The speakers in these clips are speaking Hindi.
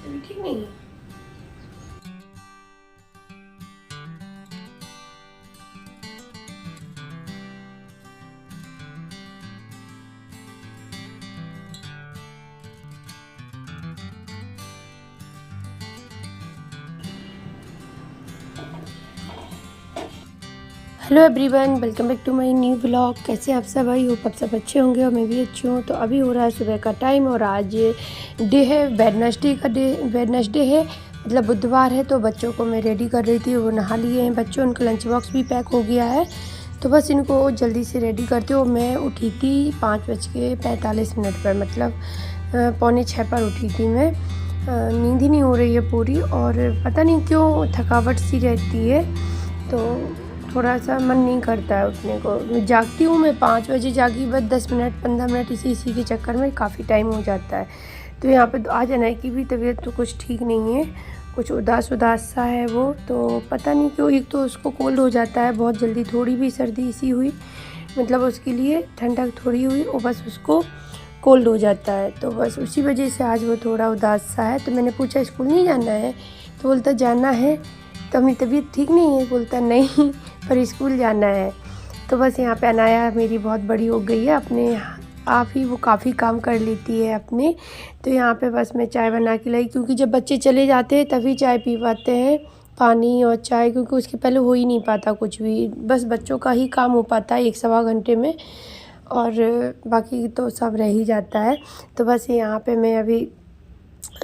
अभी ठीक नहीं है। Hello everyone, welcome back to my new vlog. कैसे हैं आप सब? आई होप आप सब अच्छे होंगे और मैं भी अच्छी हूँ। तो अभी हो रहा है सुबह का टाइम और आज डे है वेडनेसडे का। वेडनेसडे है, मतलब बुधवार है। तो बच्चों को मैं रेडी कर रही थी, वो नहा लिए हैं बच्चों, उनका लंच बॉक्स भी पैक हो गया है। तो बस इनको जल्दी से रेडी करती हूँ। मैं उठी थी 5:45 पर, मतलब 5:45 पर उठी थी मैं। नींद ही नहीं हो रही है पूरी और पता नहीं क्यों थकावट सी रहती है, तो थोड़ा सा मन नहीं करता है उठने को। जागती हूँ मैं 5 बजे, जागी बस 10 मिनट 15 मिनट, इसी के चक्कर में काफ़ी टाइम हो जाता है। तो यहाँ पे आज अनय की भी तबीयत तो कुछ ठीक नहीं है, कुछ उदास उदास सा है वो। तो पता नहीं क्यों, एक तो उसको कोल्ड हो जाता है बहुत जल्दी, थोड़ी भी सर्दी सी हुई, मतलब उसके लिए ठंडक थोड़ी हुई और बस उसको कोल्ड हो जाता है। तो बस उसी वजह से आज वो थोड़ा उदास सा है। तो मैंने पूछा स्कूल नहीं जाना है, तो बोलता जाना है। तो अपनी तबीयत ठीक नहीं है, बोलता नहीं पर स्कूल जाना है। तो बस यहाँ पे अनाया मेरी बहुत बड़ी हो गई है, अपने आप ही वो काफ़ी काम कर लेती है अपने। तो यहाँ पे बस मैं चाय बना के लाई, क्योंकि जब बच्चे चले जाते हैं तभी चाय पी पाते हैं, पानी और चाय, क्योंकि उसके पहले हो ही नहीं पाता कुछ भी। बस बच्चों का ही काम हो पाता है 1 सवा घंटे में, और बाकी तो सब रह ही जाता है। तो बस यहाँ पे मैं अभी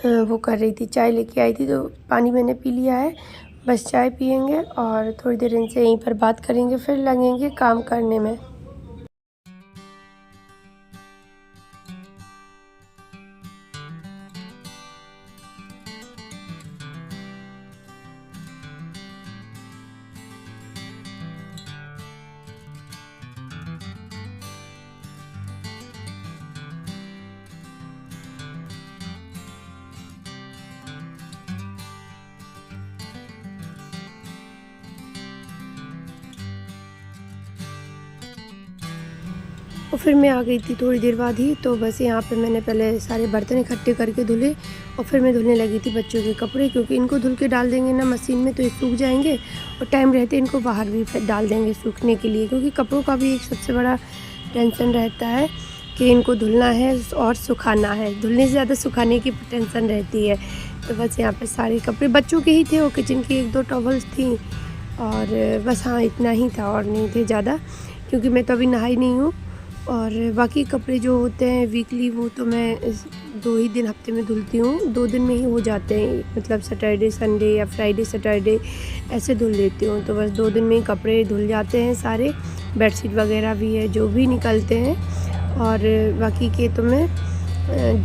वो कर रही थी, चाय लेके आई थी, तो पानी मैंने पी लिया है। बस चाय पियेंगे और थोड़ी देर इनसे यहीं पर बात करेंगे, फिर लगेंगे काम करने में। और फिर मैं आ गई थी थोड़ी देर बाद ही। तो बस यहाँ पे मैंने पहले सारे बर्तन इकट्ठे करके धुले और फिर मैं धुलने लगी थी बच्चों के कपड़े, क्योंकि इनको धुल के डाल देंगे ना मशीन में तो ये सूख जाएंगे, और टाइम रहते इनको बाहर भी फिर डाल देंगे सूखने के लिए, क्योंकि कपड़ों का भी एक सबसे बड़ा टेंशन रहता है कि इनको धुलना है और सुखाना है। धुलने से ज़्यादा सुखाने की टेंशन रहती है। तो बस यहाँ पर सारे कपड़े बच्चों के ही थे और किचन की 1-2 टॉवल्स थी, और बस हाँ इतना ही था और नहीं थे ज़्यादा, क्योंकि मैं तो अभी नहाई नहीं हूँ। और बाकी कपड़े जो होते हैं वीकली, वो तो मैं 2 ही दिन हफ्ते में धुलती हूँ, 2 दिन में ही हो जाते हैं, मतलब सैटरडे संडे या फ्राइडे सैटरडे ऐसे धुल लेती हूँ। तो बस 2 दिन में ही कपड़े धुल जाते हैं सारे, बेडशीट वगैरह भी है जो भी निकलते हैं, और बाकी के तो मैं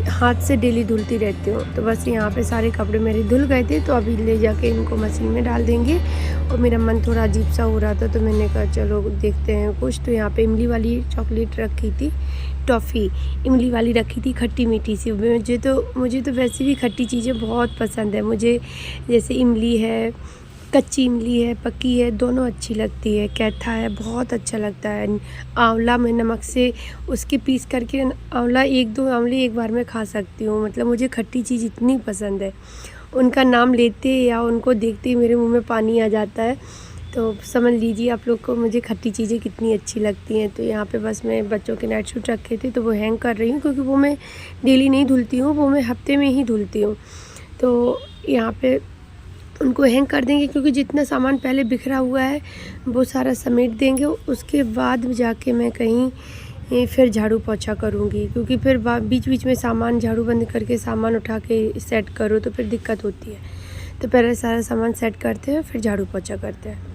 हाथ से डेली धुलती रहती हूँ। तो बस यहाँ पे सारे कपड़े मेरे धुल गए थे, तो अभी ले जाके इनको मशीन में डाल देंगे। और मेरा मन थोड़ा अजीब सा हो रहा था, तो मैंने कहा चलो देखते हैं कुछ। तो यहाँ पे इमली वाली चॉकलेट रखी थी, टॉफ़ी इमली वाली रखी थी, खट्टी मीठी सी। मुझे तो वैसे भी खट्टी चीज़ें बहुत पसंद है मुझे, जैसे इमली है, कच्ची इमली है, पकी है, दोनों अच्छी लगती है। कैथा है, बहुत अच्छा लगता है। आंवला मैं नमक से उसके पीस करके, आंवला 1-2 आंवले एक बार में खा सकती हूँ, मतलब मुझे खट्टी चीज़ इतनी पसंद है। उनका नाम लेते या उनको देखते ही मेरे मुंह में पानी आ जाता है। तो समझ लीजिए आप लोग को मुझे खट्टी चीज़ें कितनी अच्छी लगती हैं। तो यहाँ पे बस मैं बच्चों के नाइट सूट रखे थे, तो वो हैंग कर रही हूँ, क्योंकि वो मैं डेली नहीं धुलती हूँ, वो मैं हफ्ते में ही धुलती हूँ। तो यहाँ पे उनको हैंग कर देंगे, क्योंकि जितना सामान पहले बिखरा हुआ है वो सारा समेट देंगे। उसके बाद जाके मैं कहीं फिर झाड़ू पोछा करूँगी, क्योंकि फिर बीच बीच में सामान झाड़ू बंद करके सामान उठा के सेट करो तो फिर दिक्कत होती है। तो पहले सारा सामान सेट करते हैं, फिर झाड़ू पोछा करते हैं।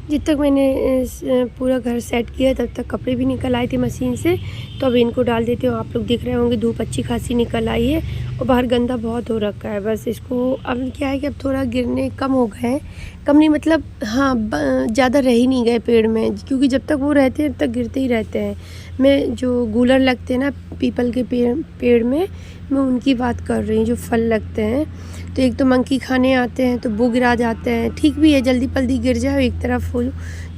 जब तक मैंने पूरा घर सेट किया तब तक कपड़े भी निकल आए थे मशीन से। तो अब इनको डाल देती हूँ। आप लोग दिख रहे होंगे धूप अच्छी खासी निकल आई है और बाहर गंदा बहुत हो रखा है। बस इसको अब क्या है कि अब थोड़ा गिरने कम हो गए हैं, कम नहीं मतलब हाँ ज़्यादा रह ही नहीं गए पेड़ में, क्योंकि जब तक वो रहते हैं तब तक गिरते ही रहते हैं। मैं जो गूलर लगते हैं ना पीपल के पेड़ में, मैं उनकी बात कर रही हूँ जो फल लगते हैं। तो एक तो मंकी खाने आते हैं तो वो गिरा जाते हैं। ठीक भी है, जल्दी पल्दी गिर जाए एक तरफ हो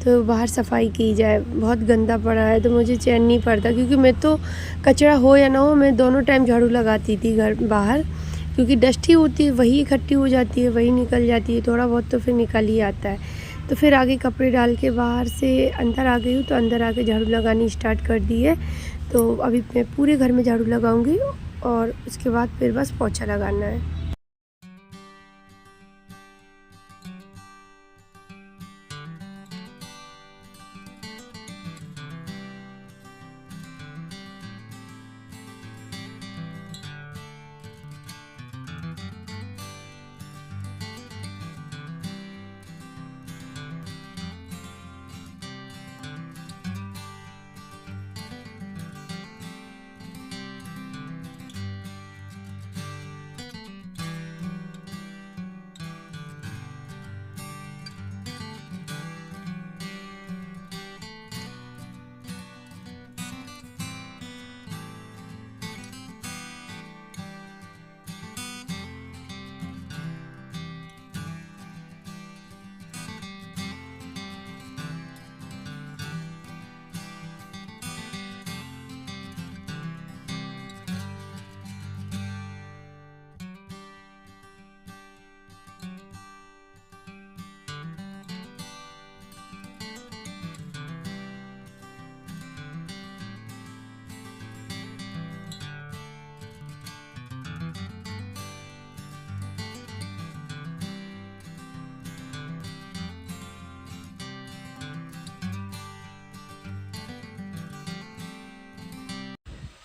तो बाहर सफाई की जाए। बहुत गंदा पड़ा है तो मुझे चैन नहीं पड़ता, क्योंकि मैं तो कचरा हो या ना हो मैं दोनों टाइम झाड़ू लगाती थी घर बाहर, क्योंकि डस्ट ही होती है, वही इकट्ठी हो जाती है, वही निकल जाती है, थोड़ा बहुत तो फिर निकल ही आता है। तो फिर आगे कपड़े डाल के बाहर से अंदर आ गई हूँ, तो अंदर आके झाड़ू लगानी स्टार्ट कर दी है। तो अभी मैं पूरे घर में झाड़ू लगाऊंगी और उसके बाद फिर बस पोछा लगाना है।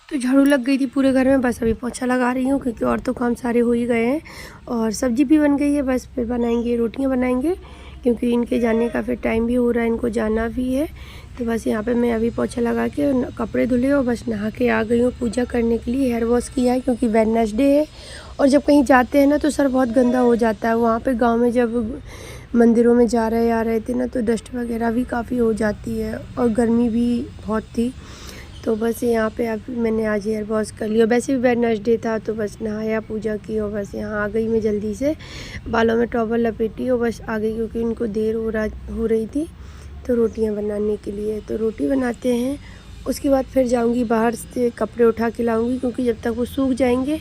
तो झाड़ू लग गई थी पूरे घर में, बस अभी पोछा लगा रही हूँ, क्योंकि और तो काम सारे हो ही गए हैं और सब्ज़ी भी बन गई है। बस फिर बनाएंगे, रोटियाँ बनाएंगे, क्योंकि इनके जाने का फिर टाइम भी हो रहा है, इनको जाना भी है। तो बस यहाँ पे मैं अभी पोछा लगा के कपड़े धुले और बस नहा के आ गई हूँ पूजा करने के लिए। हेयर वॉश किया है क्योंकि वेडनेसडे है और जब कहीं जाते हैं ना तो सर बहुत गंदा हो जाता है। वहाँ पर गाँव में जब मंदिरों में जा रहे आ रहे थे ना, तो डस्ट वगैरह भी काफ़ी हो जाती है और गर्मी भी बहुत थी। तो बस यहाँ पे अब मैंने आज हेयर वॉश कर लिया। वैसे भी वेडनेसडे था तो बस नहाया, पूजा की और बस यहाँ आ गई मैं जल्दी से। बालों में टॉवल लपेटी और बस आ गई, क्योंकि इनको देर हो रही थी तो रोटियाँ बनाने के लिए। तो रोटी बनाते हैं, उसके बाद फिर जाऊँगी बाहर से कपड़े उठा के लाऊँगी, क्योंकि जब तक वो सूख जाएंगे।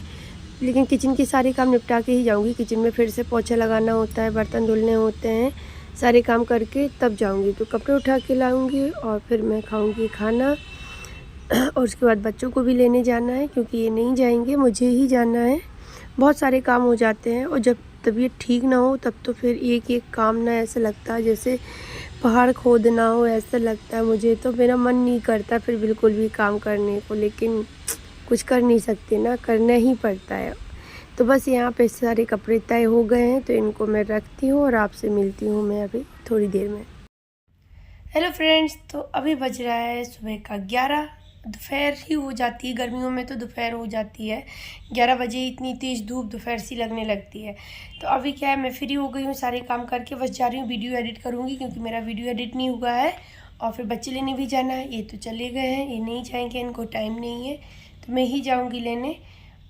लेकिन किचन के सारे काम निपटा के ही जाऊँगी। किचन में फिर से पोछा लगाना होता है, बर्तन धुलने होते हैं, सारे काम करके तब जाऊँगी। तो कपड़े उठा के लाऊँगी और फिर मैं खाऊँगी खाना और उसके बाद बच्चों को भी लेने जाना है, क्योंकि ये नहीं जाएंगे, मुझे ही जाना है। बहुत सारे काम हो जाते हैं और जब तबीयत ठीक ना हो तब तो फिर एक एक काम ना ऐसा लगता है जैसे पहाड़ खोदना हो, ऐसा लगता है मुझे। तो मेरा मन नहीं करता फिर बिल्कुल भी काम करने को, लेकिन कुछ कर नहीं सकते ना, करना ही पड़ता है। तो बस यहाँ पे सारे कपड़े तय हो गए हैं, तो इनको मैं रखती हूँ और आपसे मिलती हूँ मैं अभी थोड़ी देर में। हेलो फ्रेंड्स, तो अभी बज रहा है सुबह का 11, दोपहर ही हो जाती है। गर्मियों में तो दोपहर हो जाती है, 11 बजे इतनी तेज़ धूप दोपहर सी लगने लगती है। तो अभी क्या है, मैं फ्री हो गई हूँ सारे काम करके, बस जा रही हूँ वीडियो एडिट करूँगी, क्योंकि मेरा वीडियो एडिट नहीं हुआ है। और फिर बच्चे लेने भी जाना है, ये तो चले गए हैं, ये नहीं जाएंगे, इनको टाइम नहीं है, तो मैं ही जाऊँगी लेने।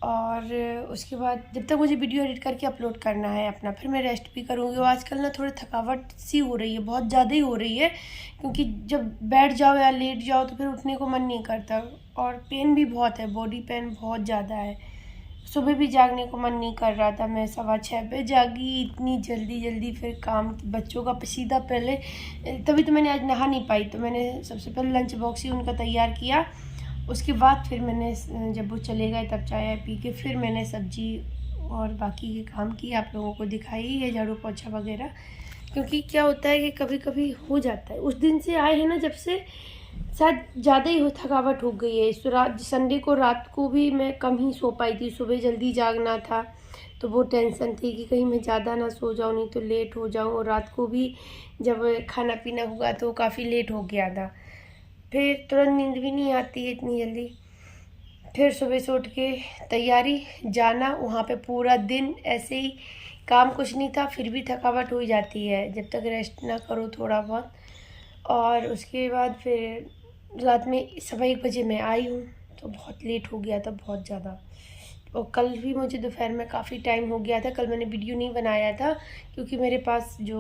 और उसके बाद जब तक मुझे वीडियो एडिट करके अपलोड करना है अपना, फिर मैं रेस्ट भी करूँगी। और आजकल ना थोड़ी थकावट सी हो रही है, बहुत ज़्यादा ही हो रही है, क्योंकि जब बैठ जाओ या लेट जाओ तो फिर उठने को मन नहीं करता। और पेन भी बहुत है, बॉडी पेन बहुत ज़्यादा है। सुबह भी जागने को मन नहीं कर रहा था, मैं 6:15 पे जागी, इतनी जल्दी फिर काम बच्चों का सीधा पहले, तभी तो मैंने आज नहा नहीं पाई। तो मैंने सबसे पहले लंच बॉक्स ही उनका तैयार किया, उसके बाद फिर मैंने जब वो चले गए तब चाय पी के फिर मैंने सब्जी और बाकी के काम किए, आप लोगों को दिखाई है झाड़ू पोछा वगैरह। क्योंकि क्या होता है कि कभी कभी हो जाता है, उस दिन से आए हैं ना जब से शायद ज़्यादा ही थकावट हो गई है। इस रात संडे को रात को भी मैं कम ही सो पाई थी, सुबह जल्दी जागना था, तो वो टेंशन थी कि कहीं मैं ज़्यादा ना सो जाऊँ, नहीं तो लेट हो जाऊँ। और रात को भी जब खाना पीना हुआ तो काफ़ी लेट हो गया था। फिर तुरंत नींद भी नहीं आती है इतनी जल्दी। फिर सुबह से उठ के तैयारी, जाना वहाँ पे, पूरा दिन ऐसे ही, काम कुछ नहीं था फिर भी थकावट हो ही जाती है जब तक रेस्ट ना करो थोड़ा बहुत। और उसके बाद फिर रात में 1:15 बजे मैं आई हूँ, तो बहुत लेट हो गया था, बहुत ज़्यादा। और कल भी मुझे दोपहर में काफ़ी टाइम हो गया था। कल मैंने वीडियो नहीं बनाया था क्योंकि मेरे पास जो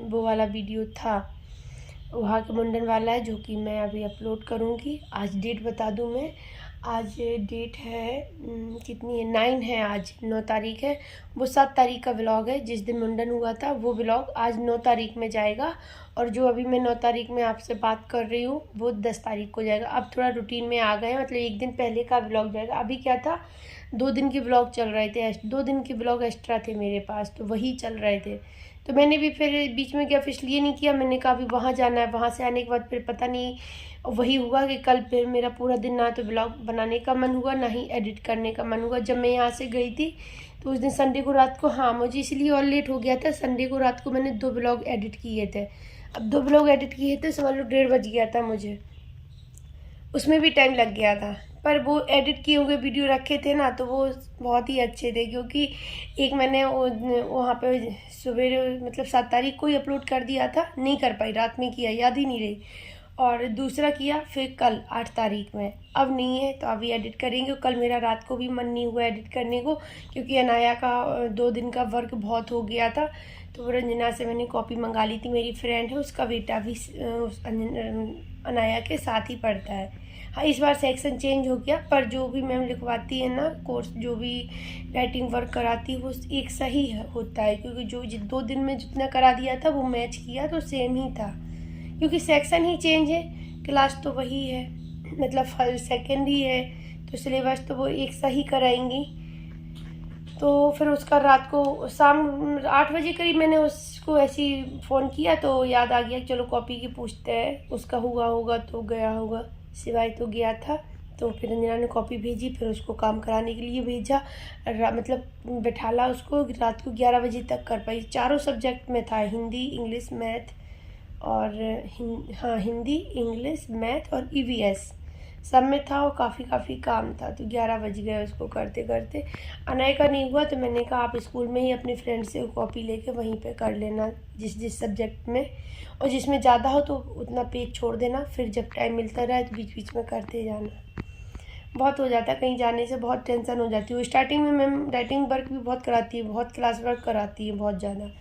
वो वाला वीडियो था वहाँ के मुंडन वाला है, जो कि मैं अभी अपलोड करूँगी। आज डेट बता दूँ मैं, आज डेट है कितनी है, 9 है, आज 9 तारीख है। वो 7 तारीख का व्लॉग है, जिस दिन मुंडन हुआ था वो व्लॉग आज 9 तारीख में जाएगा। और जो अभी मैं 9 तारीख में आपसे बात कर रही हूँ वो 10 तारीख को जाएगा। अब थोड़ा रूटीन में आ गए, मतलब एक दिन पहले का व्लॉग जाएगा। अभी क्या था, 2 दिन के व्लॉग चल रहे थे, 2 दिन के व्लॉग एक्स्ट्रा थे मेरे पास, तो वही चल रहे थे। तो मैंने भी फिर बीच में गैप इसलिए नहीं किया, मैंने कहा अभी वहाँ जाना है, वहाँ से आने के बाद फिर पता नहीं वही हुआ कि कल फिर मेरा पूरा दिन ना तो ब्लॉग बनाने का मन हुआ, ना ही एडिट करने का मन हुआ। जब मैं यहाँ से गई थी तो उस दिन संडे को रात को, हाँ मुझे इसलिए और लेट हो गया था, संडे को रात को मैंने 2 ब्लॉग एडिट किए थे। अब 2 ब्लॉग एडिट किए थे, समझ लो 1:30 बज गया था मुझे, उसमें भी टाइम लग गया था। पर वो एडिट किए हुए वीडियो रखे थे ना, तो वो बहुत ही अच्छे थे, क्योंकि एक मैंने वहाँ पे सवेरे मतलब 7 तारीख को ही अपलोड कर दिया था, नहीं कर पाई, रात में किया, याद ही नहीं रही। और दूसरा किया फिर कल 8 तारीख में, अब नहीं है तो अभी एडिट करेंगे। कल मेरा रात को भी मन नहीं हुआ एडिट करने को, क्योंकि अनाया का 2 दिन का वर्क बहुत हो गया था। तो रंजना से मैंने कॉपी मंगा ली थी, मेरी फ्रेंड है, उसका बेटा भी अनाया के साथ ही पढ़ता है। हाँ, इस बार सेक्शन चेंज हो गया, पर जो भी मैम लिखवाती है ना कोर्स, जो भी राइटिंग वर्क कराती है वो एक सही होता है, क्योंकि जो 2 दिन में जितना करा दिया था वो मैच किया तो सेम ही था। क्योंकि सेक्शन ही चेंज है, क्लास तो वही है, मतलब फर्स्ट सेकेंड ही है, तो सिलेबस तो वो एक सही कराएंगी। तो फिर उसका रात को शाम 8 बजे करीब मैंने उसको ऐसे ही फ़ोन किया, तो याद आ गया चलो कॉपी की पूछते हैं, उसका हुआ होगा तो गया होगा, सिवाय तो गया था। तो फिर रंजना ने कॉपी भेजी, फिर उसको काम कराने के लिए भेजा, मतलब बैठाला उसको, रात को 11 बजे तक कर पाई। 4 सब्जेक्ट में था, हिंदी, इंग्लिश, मैथ और हिंदी, इंग्लिश, मैथ और ईवीएस सब में था, और काफ़ी काम था। तो 11 बज गए उसको करते करते। अनय का नहीं हुआ तो मैंने कहा आप स्कूल में ही अपने फ्रेंड से कॉपी लेके वहीं पे कर लेना, जिस सब्जेक्ट में, और जिसमें ज़्यादा हो तो उतना पेज छोड़ देना, फिर जब टाइम मिलता रहे तो बीच बीच में करते जाना। बहुत हो जाता है, कहीं जाने से बहुत टेंशन हो जाती है। स्टार्टिंग में मैम राइटिंग वर्क भी बहुत कराती है, बहुत क्लास वर्क कराती है, बहुत ज़्यादा।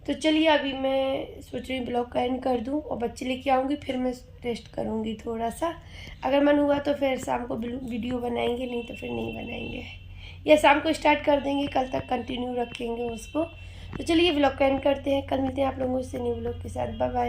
तो चलिए अभी मैं सोच रही हूँ ब्लॉग का एंड कर दूँ और बच्चे लेके आऊँगी, फिर मैं रेस्ट करूँगी थोड़ा सा। अगर मन हुआ तो फिर शाम को वीडियो बनाएंगे, नहीं तो फिर नहीं बनाएंगे, या शाम को स्टार्ट कर देंगे, कल तक कंटिन्यू रखेंगे उसको। तो चलिए ब्लॉग का एंड करते हैं, कल मिलते हैं आप लोगों से न्यू ब्लॉग के साथ। Bye bye.